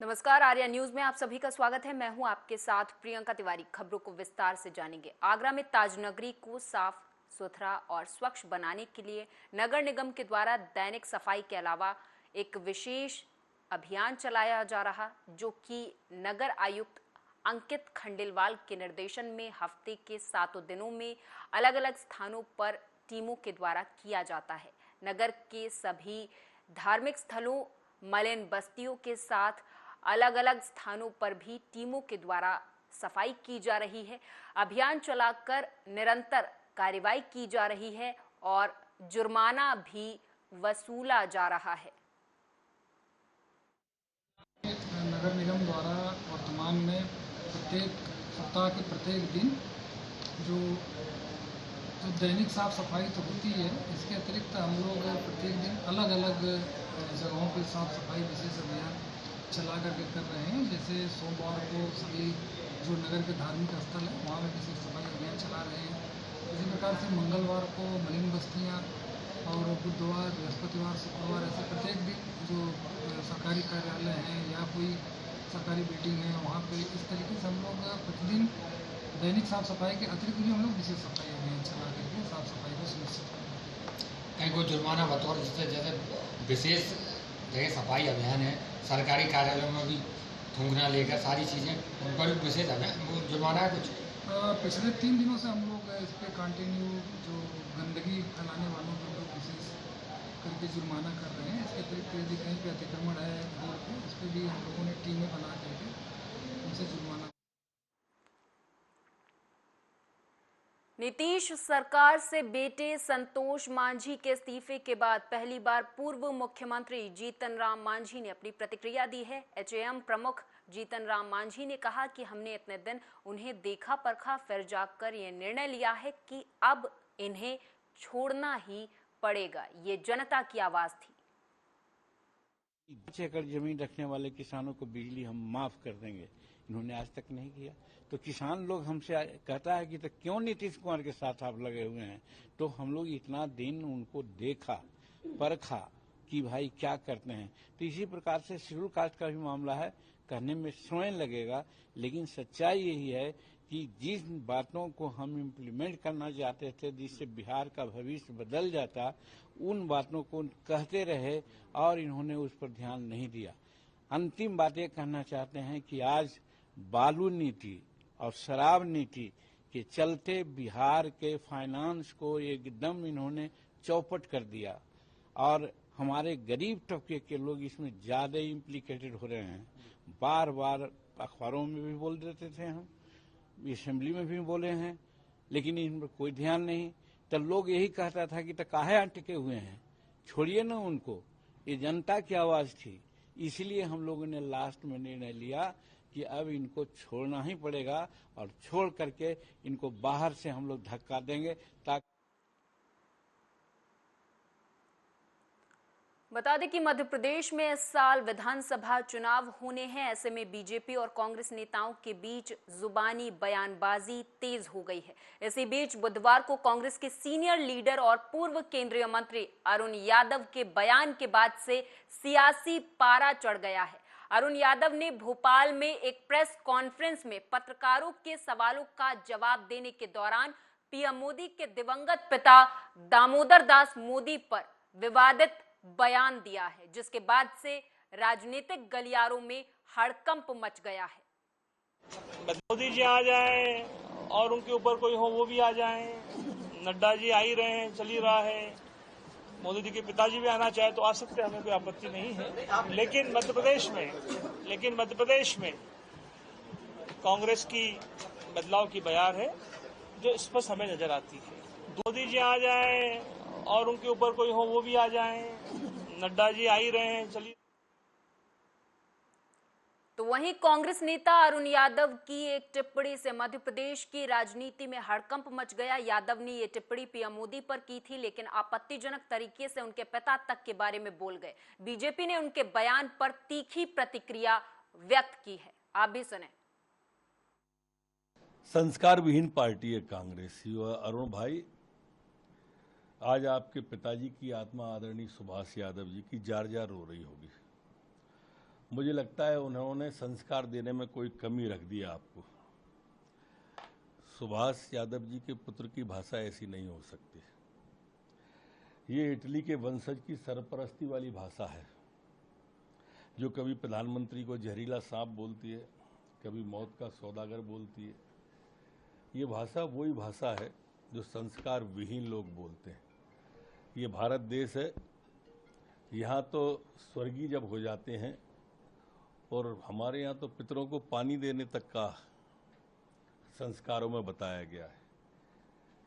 नमस्कार, आर्या न्यूज में आप सभी का स्वागत है। मैं हूं आपके साथ प्रियंका तिवारी। खबरों को विस्तार से जानेंगे। आगरा में ताजनगरी को साफ सुथरा और स्वच्छ बनाने के लिए नगर निगम के द्वारा दैनिक सफाई के अलावा एक विशेष अभियान चलाया जा रहा, जो कि नगर आयुक्त अंकित खंडेलवाल के निर्देशन में हफ्ते के 7 दिनों में अलग अलग स्थानों पर टीमों के द्वारा किया जाता है। नगर के सभी धार्मिक स्थलों, मलिन बस्तियों के साथ अलग अलग स्थानों पर भी टीमों के द्वारा सफाई की जा रही है। अभियान चलाकर निरंतर कार्रवाई की जा रही है और जुर्माना भी वसूला जा रहा है। नगर निगम द्वारा वर्तमान में प्रत्येक सप्ताह के प्रत्येक दिन जो दैनिक साफ सफाई तो होती है, इसके अतिरिक्त हम लोग प्रत्येक दिन अलग अलग जगहों पर साफ सफाई विशेष अभियान चला करके कर रहे हैं। जैसे सोमवार को सभी जो नगर के धार्मिक स्थल हैं वहाँ में विशेष सफाई अभियान चला रहे हैं। इसी प्रकार से मंगलवार को मलिन बस्तियाँ और बुधवार, बृहस्पतिवार, शुक्रवार ऐसे प्रत्येक दिन जो सरकारी कार्यालय हैं या कोई सरकारी बिल्डिंग है वहाँ पे इस तरीके से हम लोग प्रतिदिन दैनिक साफ सफाई के अतिरिक्त भी हम लोग विशेष सफाई अभियान चला करके साफ सफाई को सुनिश्चित करते हैं। कहीं कोई जुर्माना बतौर जैसे विशेष जगह सफाई अभियान है, सरकारी कार्यालयों में भी थूकना लेकर सारी चीज़ें उन पर भी विशेष अभियान जुर्माना है कुछ? पिछले 3 दिनों से हम लोग इस पर कंटिन्यू जो गंदगी फैलाने वालों को लोग विशेष करके जुर्माना कर रहे हैं। इसके अतिरिक्त यदि कहीं पे अतिक्रमण है रोड पे, इस पर भी हम लोगों ने टीमें बना करके उनसे जुर्माना। नीतीश सरकार से बेटे संतोष मांझी के इस्तीफे के बाद पहली बार पूर्व मुख्यमंत्री जीतन राम मांझी ने अपनी प्रतिक्रिया दी है। एचएएम प्रमुख जीतन राम मांझी ने कहा कि हमने इतने दिन उन्हें देखा परखा, फिर जाकर ये निर्णय लिया है कि अब इन्हें छोड़ना ही पड़ेगा। ये जनता की आवाज थी। 5 एकड़ जमीन रखने वाले किसानों को बिजली हम माफ कर देंगे, इन्होंने आज तक नहीं किया। तो किसान लोग हमसे कहता है कि तो क्यों नीतीश कुमार के साथ आप लगे हुए हैं? तो हम लोग इतना दिन उनको देखा परखा कि भाई क्या करते हैं। तो इसी प्रकार से शेड्यूल कास्ट का भी मामला है, कहने में समय लगेगा, लेकिन सच्चाई यही है कि जिन बातों को हम इम्प्लीमेंट करना चाहते थे, जिससे बिहार का भविष्य बदल जाता, उन बातों को कहते रहे और इन्होंने उस पर ध्यान नहीं दिया। अंतिम बात ये कहना चाहते हैं कि आज बालू नीति और शराब नीति के चलते बिहार के फाइनेंस को एकदम इन्होंने चौपट कर दिया और हमारे गरीब तबके के लोग इसमें ज्यादा इम्प्लीकेटेड हो रहे हैं। बार बार अखबारों में भी बोल देते थे, हम असेंबली में भी बोले हैं, लेकिन इन पर कोई ध्यान नहीं। तो लोग यही कहता था कि तो काहे अटके हुए हैं, छोड़िए ना उनको, ये जनता की आवाज थी। इसलिए हम लोगों ने लास्ट में निर्णय लिया कि अब इनको छोड़ना ही पड़ेगा और छोड़ करके इनको बाहर से हम लोग धक्का देंगे। ताकि बता दें कि मध्य प्रदेश में इस साल विधानसभा चुनाव होने हैं। ऐसे में बीजेपी और कांग्रेस नेताओं के बीच जुबानी बयानबाजी तेज हो गई है। इसी बीच बुधवार को कांग्रेस के सीनियर लीडर और पूर्व केंद्रीय मंत्री अरुण यादव के बयान के बाद से सियासी पारा चढ़ गया है। अरुण यादव ने भोपाल में एक प्रेस कॉन्फ्रेंस में पत्रकारों के सवालों का जवाब देने के दौरान पीएम मोदी के दिवंगत पिता दामोदर दास मोदी पर विवादित बयान दिया है, जिसके बाद से राजनीतिक गलियारों में हड़कंप मच गया है। मोदी जी आ जाए और उनके ऊपर कोई हो वो भी आ जाए, नड्डा जी आ ही रहे हैं, चल ही रहा है, मोदी जी के पिताजी भी आना चाहे तो आ सकते हैं, हमें कोई आपत्ति नहीं है। लेकिन मध्य प्रदेश में कांग्रेस की बदलाव की बयार है जो स्पष्ट हमें नजर आती है। मोदी जी आ जाए और उनके ऊपर कोई हो वो भी आ जाए, नड्डा जी आ ही रहे हैं, चलिए। तो वहीं कांग्रेस नेता अरुण यादव की एक टिप्पणी से मध्य प्रदेश की राजनीति में हड़कंप मच गया। यादव ने ये टिप्पणी पीएम मोदी पर की थी, लेकिन आपत्तिजनक तरीके से उनके पिता तक के बारे में बोल गए। बीजेपी ने उनके बयान पर तीखी प्रतिक्रिया व्यक्त की है, आप भी सुने। संस्कार विहीन पार्टी है कांग्रेस। अरुण भाई, आज आपके पिताजी की आत्मा आदरणीय सुभाष यादव जी की जार जार रो रही होगी। मुझे लगता है उन्होंने संस्कार देने में कोई कमी रख दी आपको। सुभाष यादव जी के पुत्र की भाषा ऐसी नहीं हो सकती। ये इटली के वंशज की सरपरस्ती वाली भाषा है, जो कभी प्रधानमंत्री को जहरीला सांप बोलती है, कभी मौत का सौदागर बोलती है। ये भाषा वही भाषा है जो संस्कार विहीन लोग बोलते हैं। ये भारत देश है, यहाँ तो स्वर्गीय जब हो जाते हैं, और हमारे यहाँ तो पितरों को पानी देने तक का संस्कारों में बताया गया है।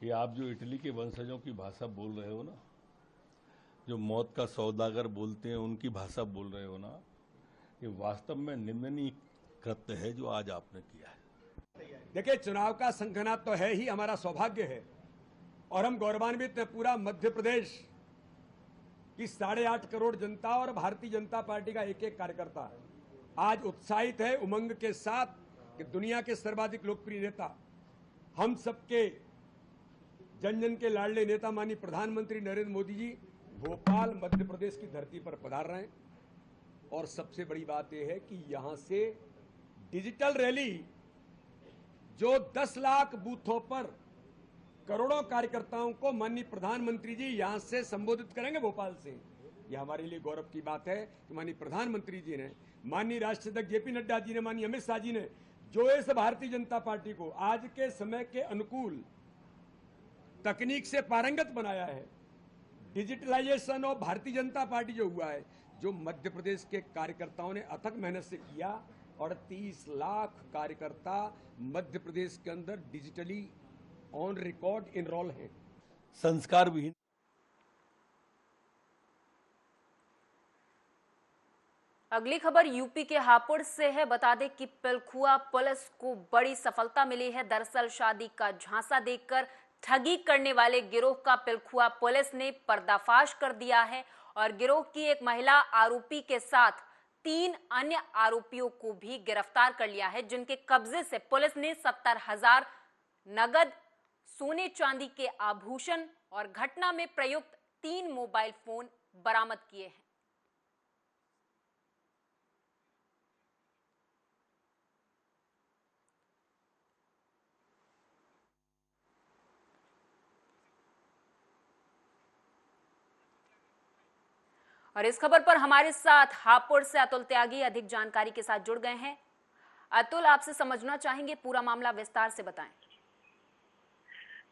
ये आप जो इटली के वंशजों की भाषा बोल रहे हो ना, जो मौत का सौदागर बोलते हैं उनकी भाषा बोल रहे हो ना, ये वास्तव में निंदनीय कृत्य है जो आज आपने किया है। देखिए, चुनाव का संगठनात् तो है ही, हमारा सौभाग्य है और हम गौरवान्वित हैं। पूरा मध्य प्रदेश की 8.5 करोड़ जनता और भारतीय जनता पार्टी का एक एक कार्यकर्ता आज उत्साहित है, उमंग के साथ, कि दुनिया के सर्वाधिक लोकप्रिय नेता, हम सबके जन जन के लाडले नेता माननीय प्रधानमंत्री नरेंद्र मोदी जी भोपाल मध्य प्रदेश की धरती पर पधार रहे हैं। और सबसे बड़ी बात यह है कि यहां से डिजिटल रैली जो 10 लाख बूथों पर करोड़ों कार्यकर्ताओं को माननीय प्रधानमंत्री जी यहां से संबोधित करेंगे भोपाल से। यह हमारे लिए गौरव की बात है कि माननीय प्रधानमंत्री जी ने, माननीय राष्ट्रीय अध्यक्ष जेपी नड्डा जी ने, माननीय अमित शाह जी ने जो इस भारतीय जनता पार्टी को आज के समय के अनुकूल तकनीक से पारंगत बनाया है, डिजिटलाइजेशन और भारतीय जनता पार्टी जो हुआ है, जो मध्य प्रदेश के कार्यकर्ताओं ने अथक मेहनत से किया, और 30 लाख कार्यकर्ता मध्य प्रदेश के अंदर डिजिटली ऑन रिकॉर्ड इनरोल हैं। संस्कार विहीन। अगली खबर यूपी के हापुड़ से है। बता दें कि पिलखुआ पुलिस को बड़ी सफलता मिली है। दरअसल शादी का झांसा देकर ठगी करने वाले गिरोह का पिलखुआ पुलिस ने पर्दाफाश कर दिया है और गिरोह की एक महिला आरोपी के साथ 3 अन्य आरोपियों को भी गिरफ्तार कर लिया है, जिनके कब्जे से पुलिस ने 70,000 नगद, सोने चांदी के आभूषण और घटना में प्रयुक्त 3 मोबाइल फोन बरामद किए हैं। और इस खबर पर हमारे साथ हापुड़ से अतुल त्यागी अधिक जानकारी के साथ जुड़ गए हैं। अतुल, आपसे समझना चाहेंगे, पूरा मामला विस्तार से बताएं।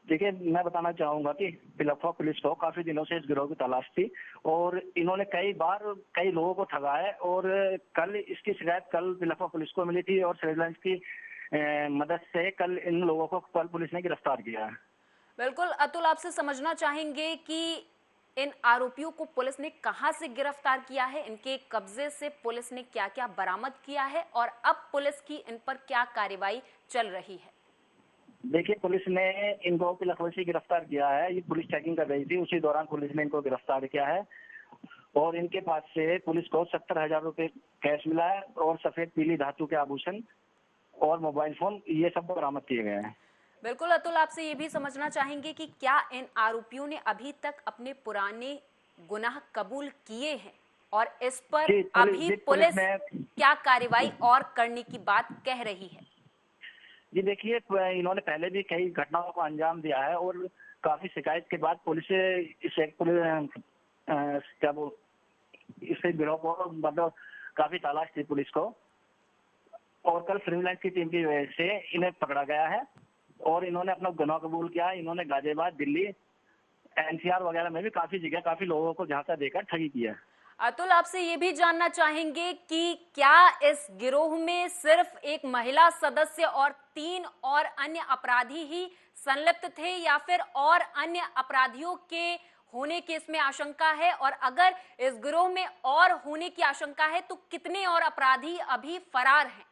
देखिए, मैं बताना चाहूंगा कि पिलखुआ पुलिस को काफी दिनों से इस गिरोह की तलाश थी और इन्होंने कई बार कई लोगों को ठगा है। और कल इसकी शिकायत पिलखुआ पुलिस को मिली थी और सर्विलांस की मदद से कल इन लोगों को पुलिस ने गिरफ्तार किया है। बिल्कुल अतुल, आपसे समझना चाहेंगे कि इन आरोपियों को पुलिस ने कहां से गिरफ्तार किया है, इनके कब्जे से पुलिस ने क्या क्या बरामद किया है और अब पुलिस की इन पर क्या कार्रवाई चल रही है? देखिए, पुलिस ने इनको पिलखुआ से गिरफ्तार किया है। ये पुलिस चेकिंग कर रही थी, उसी दौरान पुलिस ने इनको गिरफ्तार किया है और इनके पास से पुलिस को 70,000 रुपए कैश मिला है और सफेद पीली धातु के आभूषण और मोबाइल फोन, ये सब बरामद किए गए हैं। बिल्कुल अतुल, आपसे ये भी समझना चाहेंगे कि क्या इन आरोपियों ने अभी तक अपने पुराने गुनाह कबूल किए हैं और इस पर अभी पुलिस क्या कार्रवाई और करने की बात कह रही है? जी देखिए, इन्होंने पहले भी कई घटनाओं को अंजाम दिया है और काफी शिकायत के बाद पुलिस इस गिरोह को मतलब काफी तलाश थी पुलिस को और कल सर्विलांस की टीम की वजह से इन्हें पकड़ा गया है और इन्होंने अपना गुनाह कबूल किया। इन्होंने गाजियाबाद, दिल्ली, एनसीआर वगैरह में भी काफी जगह काफी लोगों को झांसा देकर ठगी किया है। अतुल, आपसे ये भी जानना चाहेंगे कि क्या इस गिरोह में सिर्फ एक महिला सदस्य और 3 और अन्य अपराधी ही संलिप्त थे या फिर और अन्य अपराधियों के होने की इसमें आशंका है? और अगर इस गिरोह में और होने की आशंका है तो कितने और अपराधी अभी फरार हैं?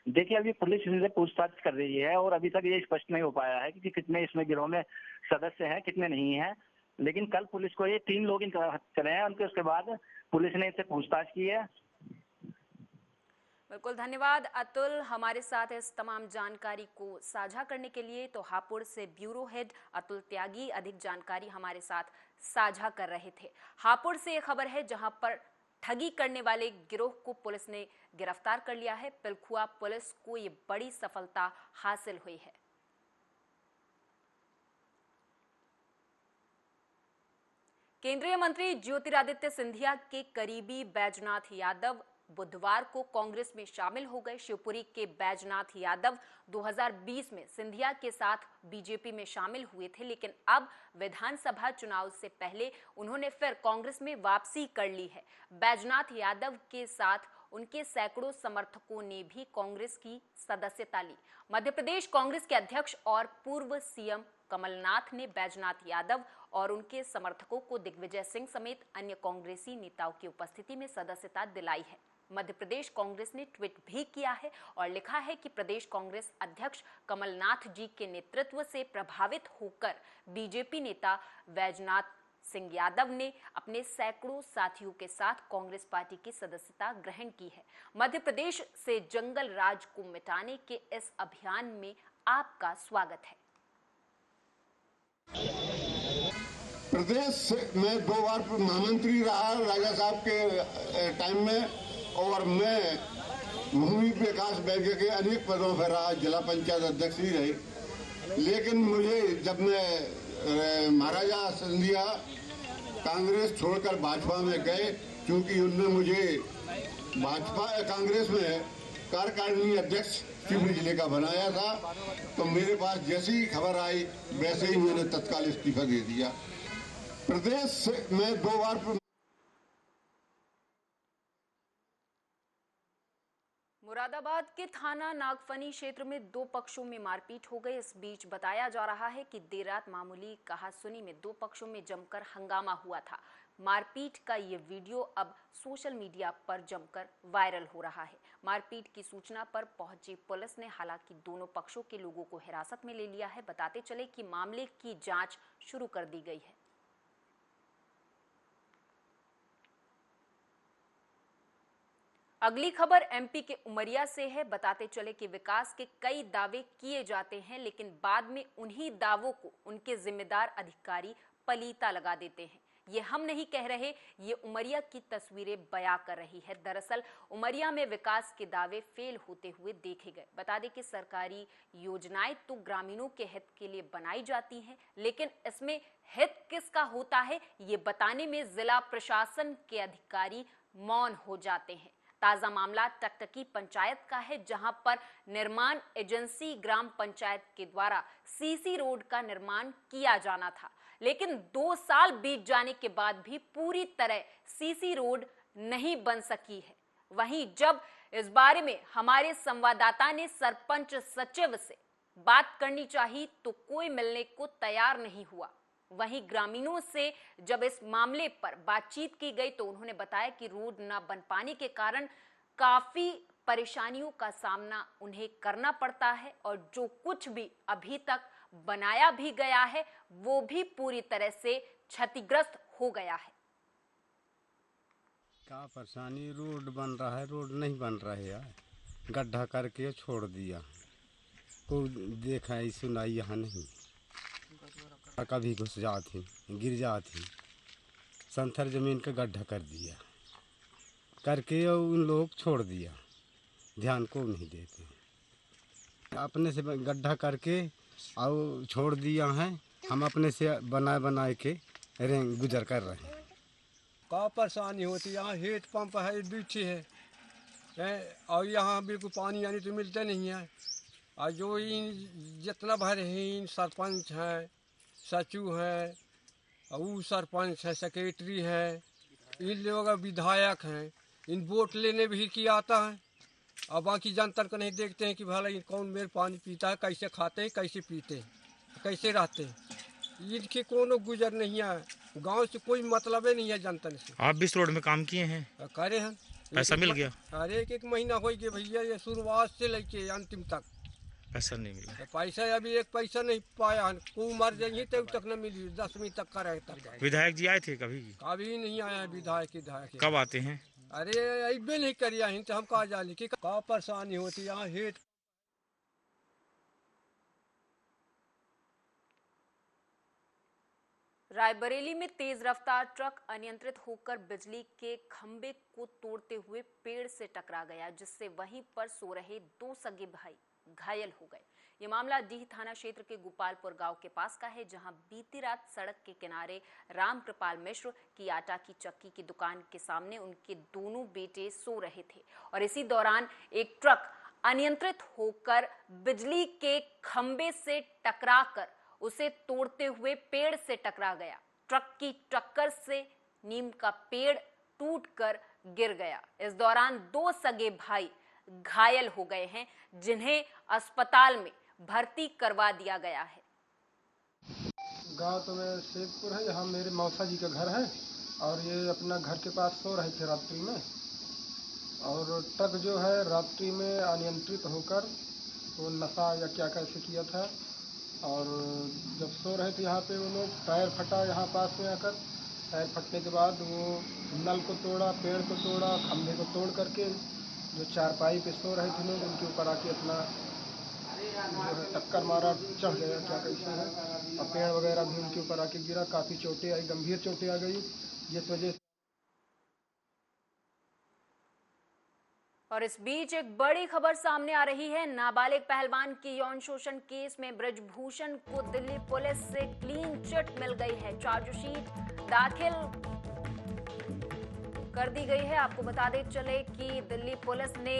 देखिए, अभी पुलिस इनसे पूछताछ कर रही है और अभी तक ये स्पष्ट नहीं हो पाया है कि कितने इसमें गिरोह में सदस्य हैं, कितने नहीं हैं। लेकिन कल पुलिस को ये 3 लोग चले हैं, उनके उसके बाद पुलिस ने इनसे पूछताछ की है। बिल्कुल, धन्यवाद अतुल हमारे साथ इस तमाम जानकारी को साझा करने के लिए। तो हापुड़ से ब्यूरो हेड अतुल त्यागी अधिक जानकारी हमारे साथ साझा कर रहे थे। हापुड़ से ये खबर है जहां पर ठगी करने वाले गिरोह को पुलिस ने गिरफ्तार कर लिया है। पिलखुआ पुलिस को ये बड़ी सफलता हासिल हुई है। केंद्रीय मंत्री ज्योतिरादित्य सिंधिया के करीबी बैजनाथ यादव बुधवार को कांग्रेस में शामिल हो गए। शिवपुरी के बैजनाथ यादव 2020 में सिंधिया के साथ बीजेपी में शामिल हुए थे, लेकिन अब विधानसभा चुनाव से पहले उन्होंने फिर कांग्रेस में वापसी कर ली है। बैजनाथ यादव के साथ उनके सैकड़ों समर्थकों ने भी कांग्रेस की सदस्यता ली। मध्य प्रदेश कांग्रेस के अध्यक्ष और पूर्व सीएम कमलनाथ ने बैजनाथ यादव और उनके समर्थकों को दिग्विजय सिंह समेत अन्य कांग्रेसी नेताओं की उपस्थिति में सदस्यता दिलाई है। मध्य प्रदेश कांग्रेस ने ट्वीट भी किया है और लिखा है कि प्रदेश कांग्रेस अध्यक्ष कमलनाथ जी के नेतृत्व से प्रभावित होकर बीजेपी नेता बैजनाथ सिंह यादव ने अपने सैकड़ों साथियों के साथ कांग्रेस पार्टी की सदस्यता ग्रहण की है। मध्य प्रदेश से जंगल राज को मिटाने के इस अभियान में आपका स्वागत है। प्रदेश में 2 बार महामंत्री रहा राजा साहब के टाइम में, और मैं भूमि विकास बैंक के अनेक पदों पर रहा, जिला पंचायत अध्यक्ष भी रहे। लेकिन मुझे जब मैं महाराजा सिंधिया कांग्रेस छोड़कर भाजपा में गए, क्योंकि उनने मुझे भाजपा कांग्रेस में कार्यकारिणी अध्यक्ष शिवपुरी जिले का बनाया था, तो मेरे पास जैसी ही खबर आई वैसे ही मैंने तत्काल इस्तीफा दे दिया। प्रदेश में 2 बार मुरादाबाद के थाना नागफनी क्षेत्र में 2 पक्षों में मारपीट हो गई। इस बीच बताया जा रहा है कि देर रात मामूली कहासुनी में 2 पक्षों में जमकर हंगामा हुआ था। मारपीट का ये वीडियो अब सोशल मीडिया पर जमकर वायरल हो रहा है। मारपीट की सूचना पर पहुंची पुलिस ने हालांकि दोनों पक्षों के लोगों को हिरासत में ले लिया है। बताते चले कि मामले की जांच शुरू कर दी गई है। अगली खबर एमपी के उमरिया से है। बताते चले कि विकास के कई दावे किए जाते हैं, लेकिन बाद में उन्हीं दावों को उनके जिम्मेदार अधिकारी पलीता लगा देते हैं। ये हम नहीं कह रहे, ये उमरिया की तस्वीरें बयां कर रही है। दरअसल उमरिया में विकास के दावे फेल होते हुए देखे गए। बता दें कि सरकारी योजनाएं तो ग्रामीणों के हित के लिए बनाई जाती हैं, लेकिन इसमें हित किसका होता है ये बताने में जिला प्रशासन के अधिकारी मौन हो जाते हैं। ताजा मामला टकटकी पंचायत का है, जहां पर निर्माण एजेंसी ग्राम पंचायत के द्वारा सीसी रोड का निर्माण किया जाना था, लेकिन 2 साल बीत जाने के बाद भी पूरी तरह सीसी रोड नहीं बन सकी है। वहीं जब इस बारे में हमारे संवाददाता ने सरपंच सचिव से बात करनी चाहिए तो कोई मिलने को तैयार नहीं हुआ। वहीं ग्रामीणों से जब इस मामले पर बातचीत की गई तो उन्होंने बताया कि रोड न बन पाने के कारण काफी परेशानियों का सामना उन्हें करना पड़ता है, और जो कुछ भी अभी तक बनाया भी गया है वो भी पूरी तरह से क्षतिग्रस्त हो गया है। क्या परेशानी, रोड बन रहा है, रोड नहीं बन रहा है यार, गड्ढा करके छोड़ दिया, कोई देखा सुनाई यहाँ नहीं, कभी घुस जाती गिर जाती, संथर जमीन का गड्ढा कर दिया करके और उन लोग छोड़ दिया, ध्यान को नहीं देते, अपने से गड्ढा करके और छोड़ दिया है। हम अपने से बनाए के गुजर कर रहे हैं। का परेशानी होती है, यहाँ हेड पंप है, बीछी है, और यहाँ बिल्कुल पानी यानी तो मिलता नहीं है। और जो इन जितना भर है, इन सरपंच हैं, सचिव है, वो सरपंच है, सेक्रेटरी है, इन लोग विधायक हैं, इन वोट लेने भी की आता है, और बाकी जनता को नहीं देखते हैं कि भला कौन मेरे पानी पीता है, कैसे खाते हैं, कैसे पीते हैं, कैसे रहते हैं। इनके कोनो गुजर नहीं है, गांव से कोई मतलब ही नहीं है जनता से। आप भी इस रोड में काम किए हैं? करे हैं, पैसा मिल गया? अरे 1 महीना हो गया भैया, ये शुरुआत से लेके अंतिम तक पैसा नहीं मिला। पैसा अभी 1 पैसा नहीं पाया, को मर जाइए तब तक न मिली, 10वीं तक का रहे तक। विधायक जी आए थे कभी? कभी नहीं आया विधायक। कब आते हैं? अरे अबे नहीं करिया ही तो हम कहा जाने की का परेशानी होती यहाँ हेड। रायबरेली में तेज रफ्तार ट्रक अनियंत्रित होकर बिजली के खंभे को तोड़ते हुए पेड़ से टकरा गया, जिससे वहीं पर सो रहे 2 सगे भाई घायल हो गए। ये मामला डीह थाना क्षेत्र के गोपालपुर गांव के पास का है, जहां बीती रात सड़क के किनारे राम कृपाल मिश्र की आटा की चक्की की दुकान के सामने उनके दोनों बेटे सो रहे थे और इसी दौरान एक ट्रक अनियंत्रित होकर बिजली के खंभे से टकराकर उसे तोड़ते हुए पेड़ से टकरा गया। ट्रक की टक्कर से नीम का पेड़ टूटकर गिर गया। इस दौरान 2 सगे भाई घायल हो गए हैं, जिन्हें अस्पताल में भर्ती करवा दिया गया है। गांव तो में शेखपुर है, यहाँ मेरे मौसा जी का घर है और ये अपना घर के पास सो रहे थे रात्रि में, और ट्रक जो है रात्रि में अनियंत्रित होकर वो नशा या क्या कैसे किया था, और जब सो रहे थे यहाँ पे उन्होंने टायर फटा यहाँ पास में आकर। टायर फटने के बाद वो नल को तोड़ा, पेड़ को तोड़ा, खंभे को तोड़ करके जो चारपाई पे सो रहे थे लोग उनके ऊपर आके अपना जो है टक्कर मारा, चढ़ गया क्या कैसे है, और पेड़ वगैरह भी उनके ऊपर आके गिरा। काफ़ी चोटें आई, गंभीर चोटें आ गई, जिस वजह से। और इस बीच एक बड़ी खबर सामने आ रही है। नाबालिग पहलवान के यौन शोषण केस में ब्रजभूषण को दिल्ली पुलिस से क्लीन चिट मिल गई है। चार्जशीट दाखिल कर दी गई है। आपको बताते चले कि दिल्ली पुलिस ने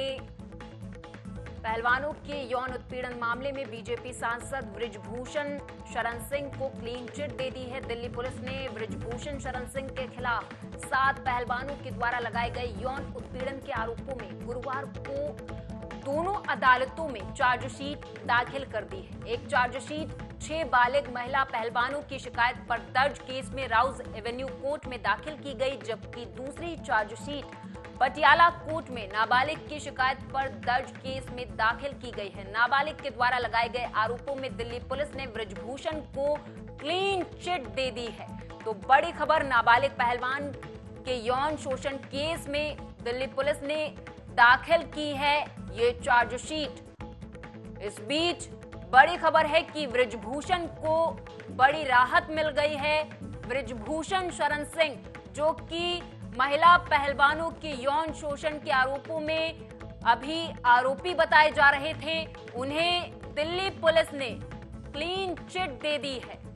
पहलवानों के यौन उत्पीड़न मामले में बीजेपी सांसद ब्रजभूषण शरण सिंह को क्लीन चिट दे दी है। दिल्ली पुलिस ने ब्रजभूषण शरण सिंह के खिलाफ 7 पहलवानों के द्वारा लगाए गए यौन उत्पीड़न के आरोपों में गुरुवार को दोनों अदालतों में चार्जशीट दाखिल कर दी है। एक चार्जशीट 6 बालिग महिला पहलवानों की शिकायत पर दर्ज केस में राउज एवेन्यू कोर्ट में दाखिल की गई, जबकि दूसरी चार्जशीट पटियाला कोर्ट में नाबालिग की शिकायत पर दर्ज केस में दाखिल की गई है। नाबालिग के द्वारा लगाए गए आरोपों में दिल्ली पुलिस ने ब्रजभूषण को क्लीन चिट दे दी है। तो बड़ी खबर, नाबालिग पहलवान के यौन शोषण केस में दिल्ली पुलिस ने दाखिल की है ये चार्जशीट। इस बीच बड़ी खबर है कि ब्रजभूषण को बड़ी राहत मिल गई है। ब्रजभूषण शरण सिंह, जो कि महिला पहलवानों के यौन शोषण के आरोपों में अभी आरोपी बताए जा रहे थे, उन्हें दिल्ली पुलिस ने क्लीन चिट दे दी है।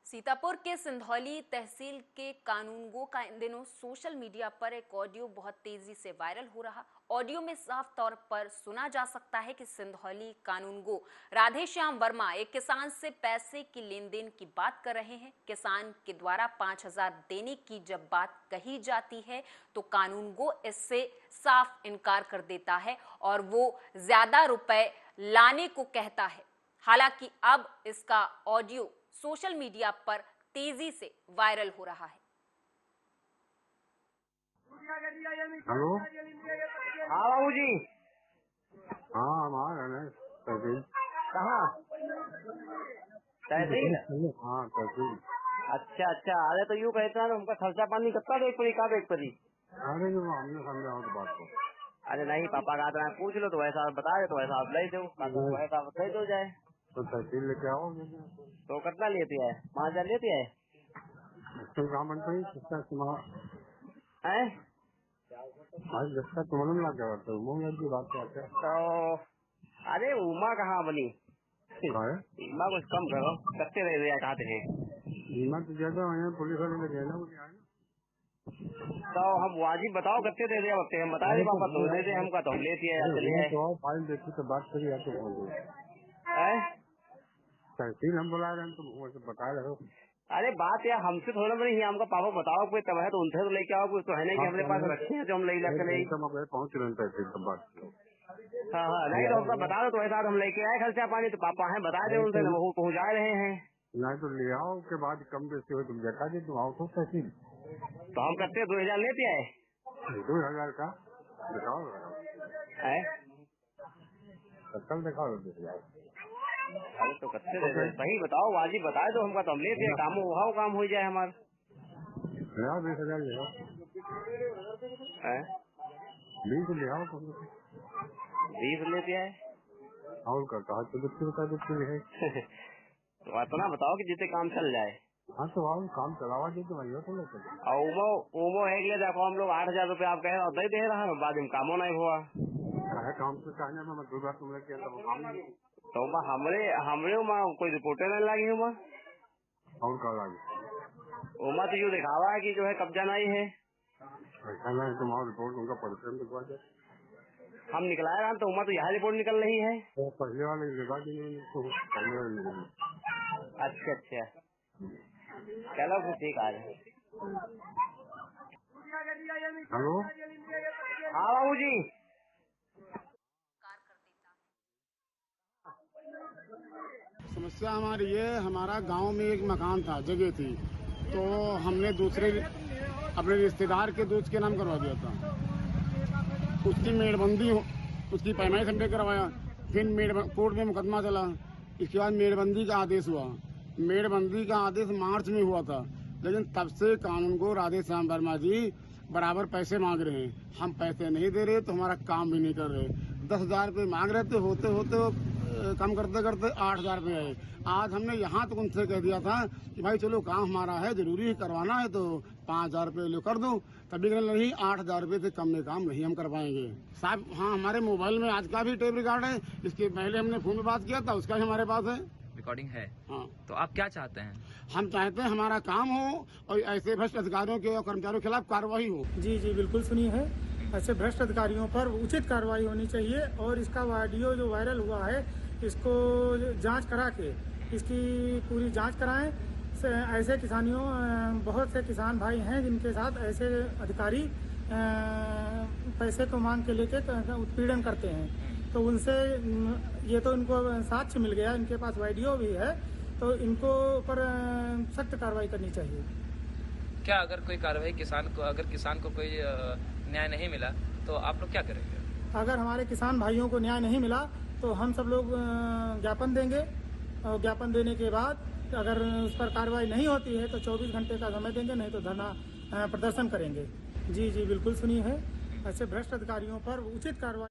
सीतापुर के सिंधौली तहसील के कानूनगो का इन दिनों सोशल मीडिया पर एक ऑडियो बहुत तेजी से वायरल हो रहा। ऑडियो में साफ तौर पर सुना जा सकता है कि सिंधौली कानूनगो राधेश्याम वर्मा एक किसान से पैसे की लेन देन की बात कर रहे हैं। किसान के द्वारा 5,000 देने की जब बात कही जाती है तो कानूनगो इससे साफ इनकार कर देता है और वो ज्यादा रुपए लाने को कहता है। हालांकि अब इसका ऑडियो सोशल मीडिया पर तेजी से वायरल हो रहा है। हेलो, हाँ बाबू जी, हाँ हम आ रहे हैं तहसील। कहाँ? तहसील? हाँ तहसील। अच्छा अच्छा, अरे तो यूँ कहते हैं उनका खर्चा पानी कितना देख पड़ी, का देख पड़ी? अरे जो हमने समझा तो बात को। अरे नहीं पापा का तो पूछ लो, तो वैसा बता दे, तो वैसा आप ले दो, वैसा दे दो जाए। तो तहसील लेके आओ। तो कितना लेती है? 5,000 लेती है? कहाँ बनता है किसका तुम्हारा है? आज जिसका तुम्हारा लग गया तो उमा की बात करते हैं। तो अरे उमा कहाँ बनी? उमा कुछ कम करो, कत्ते दे दिया चाहते हैं? बीमा तो ज्यादा है, पुलिस वाले ने देना मुझे। तो हम वाजिब बताओ कत्ते दे दिया, हम बता दे पापा, तो दे दे हमका, तो हम लेती है। तो फाइल देखी तो बात करी तो बोल तहसील हम बुला रहे हैं, तुम बता रहे हो। अरे बात यार हमसे थोड़ा बड़ी हमका पापा बताओ कोई तब है तो उनसे तो लेके आओ, कुछ तो है नहीं कि हमारे पास रखे हैं जो हम ले पहुँच रहे हैं तहसील तो बात करो। हाँ हाँ, नहीं तो हमका बता दो, तो ऐसा हम लेके आए खर्चा पानी, तो पापा है बता दे उनसे, वो पहुँचा रहे हैं। नहीं तो ले आओ, के बाद कम बेसी हो तुम जता दे, तुम आओ तो तहसील। तो हम करते 2,000 लेते आए। 2,000 का दिखाओ है। कल दिखाओ 2,000। अरे तो कच्चे दे दे, सही बताओ, वाजिब बताए तो हमका, तो हम लेते हैं, काम वहाँ काम हो जाए हमारा। 20,000 ले आओ। 20 ले आओ। 20 लेते हैं और का कहा तो बता है। तो इतना बताओ कि जितने काम चल जाए। हाँ तो आओ, काम चलावा दे तो वही तो लेते। और ओमो है कि देखो हम लोग 8,000 रुपये आप कह रहे दे रहा है, बाद में कामों नहीं हुआ। काम से कहने में मैं 2 बार तुमने किया तो काम तो हमरे कोई रिपोर्टर नहीं लगी हुआ। और का लगी ओमा तो यूँ दिखावा है कि जो है कब्जा नहीं है। ऐसा नहीं, तुम और रिपोर्ट उनका परिचय दिखवा दे। हम निकला रहा तो उमा तो यहाँ रिपोर्ट निकल रही है। तो पहले वाले दिखा देंगे तो पहले वाले निकल। अच्छा चलो फिर ठीक आ जाए। हेलो हाँ बाबू जी। समस्या हमारी ये, हमारा गांव में एक मकान था, जगह थी, तो हमने दूसरे अपने रिश्तेदार के दोस्त के नाम करवा दिया था। उसकी मेड़बंदी, उसकी पैमाइश हमने करवाया, फिर कोर्ट में मुकदमा चला। इसके बाद मेड़बंदी का आदेश हुआ। मेड़बंदी का आदेश मार्च में हुआ था, लेकिन तब से कानून को राधे श्याम वर्मा जी बराबर पैसे मांग रहे हैं। हम पैसे नहीं दे रहे तो हमारा काम भी नहीं कर रहे। 10,000 रुपये मांग रहे थे, होते कम करते करते 8,000 रुपये आए। आज हमने यहाँ तक उनसे कह दिया था कि भाई चलो काम हमारा है, जरूरी है, करवाना है तो 5,000 रुपये लो कर दो। तभी कहने नहीं, 8,000 रुपये से कम में काम नहीं हम कर पाएंगे साहब। हाँ, हमारे मोबाइल में आज का भी टेप रिकॉर्ड है, इसके पहले हमने फोन में बात किया था, उसका भी हमारे पास है, रिकॉर्डिंग है। हाँ। तो आप क्या चाहते हैं? हम चाहते हैं हमारा काम हो और ऐसे भ्रष्ट अधिकारियों के और कर्मचारियों के खिलाफ कार्रवाई हो। जी बिल्कुल सुनी है, ऐसे भ्रष्ट अधिकारियों पर उचित कार्रवाई होनी चाहिए और इसका वीडियो जो वायरल हुआ है इसको जांच करा के इसकी पूरी जांच कराएं। ऐसे किसानियों, बहुत से किसान भाई हैं जिनके साथ ऐसे अधिकारी पैसे को मांग के लेके उत्पीड़न करते हैं, तो उनसे ये तो इनको साक्ष्य मिल गया, इनके पास वीडियो भी है, तो इनको पर सख्त कार्रवाई करनी चाहिए। क्या अगर कोई कार्रवाई अगर किसान को कोई न्याय नहीं मिला तो आप लोग क्या करेंगे? अगर हमारे किसान भाइयों को न्याय नहीं मिला तो हम सब लोग ज्ञापन देंगे और ज्ञापन देने के बाद अगर उस पर कार्रवाई नहीं होती है तो 24 घंटे का समय देंगे, नहीं तो धरना प्रदर्शन करेंगे। जी बिल्कुल सुनी है, ऐसे भ्रष्ट अधिकारियों पर उचित कार्रवाई।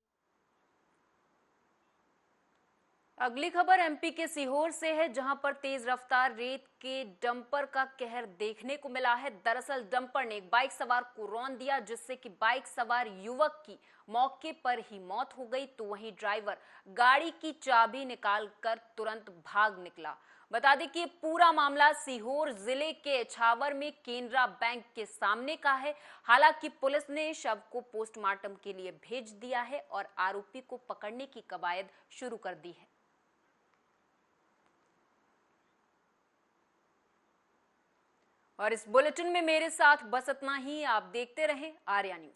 अगली खबर एमपी के सीहोर से है, जहां पर तेज रफ्तार रेत के डंपर का कहर देखने को मिला है। दरअसल डंपर ने एक बाइक सवार को रौंद दिया, जिससे कि बाइक सवार युवक की मौके पर ही मौत हो गई, तो वहीं ड्राइवर गाड़ी की चाबी निकालकर तुरंत भाग निकला। बता दें कि पूरा मामला सीहोर जिले के इछावर में केनरा बैंक के सामने का है। हालांकि पुलिस ने शव को पोस्टमार्टम के लिए भेज दिया है और आरोपी को पकड़ने की कवायद शुरू कर दी है। और इस बुलेटिन में मेरे साथ बस इतना ही। आप देखते रहें आर्या न्यूज।